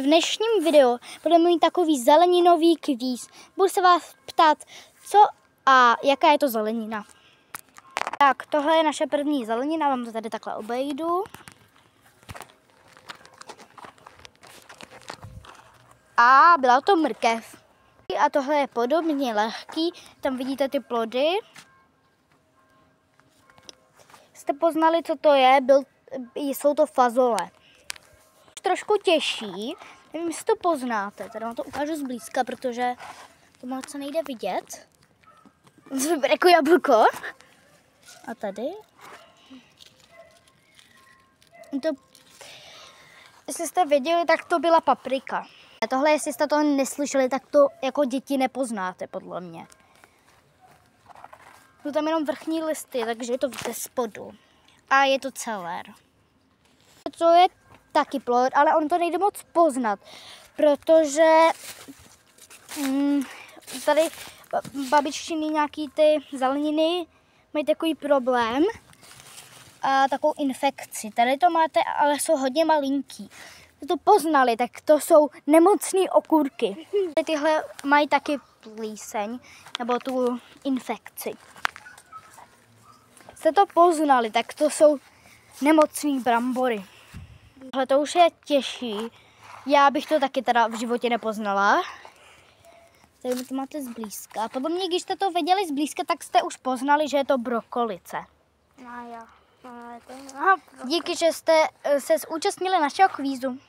dnešním videu budeme mít takový zeleninový kvíz. Budu se vás ptát, co a jaká je to zelenina. Tak, tohle je naše první zelenina, vám to tady takhle obejdu. A byla to mrkev. A tohle je podobně lehký, tam vidíte ty plody. Jste poznali, co to je? Jsou to fazole. Trošku těžší, nevím, jestli to poznáte, tady vám to ukážu zblízka, protože to moc nejde vidět. To vypadá jako jablko. A tady. Jestli jste věděli, tak to byla paprika. A tohle, jestli jste to neslyšeli, tak to jako děti nepoznáte, podle mě. Jsou tam jenom vrchní listy, takže je to ze spodu. A je to celer. To je taky plod, ale on to nejde moc poznat, protože tady babiččiny nějaký ty zeleniny mají takový problém a takovou infekci. Tady to máte, ale jsou hodně malinký. To poznali, tak to jsou nemocný okurky. Tyhle mají taky plíseň, nebo tu infekci. Jste to poznali, tak to jsou nemocný brambory. Tohle to už je těžší. Já bych to taky teda v životě nepoznala. Tady to máte zblízka. A podle mě, když jste to viděli zblízka, tak jste už poznali, že je to brokolice. No jo. Díky, že jste se zúčastnili našeho kvízu.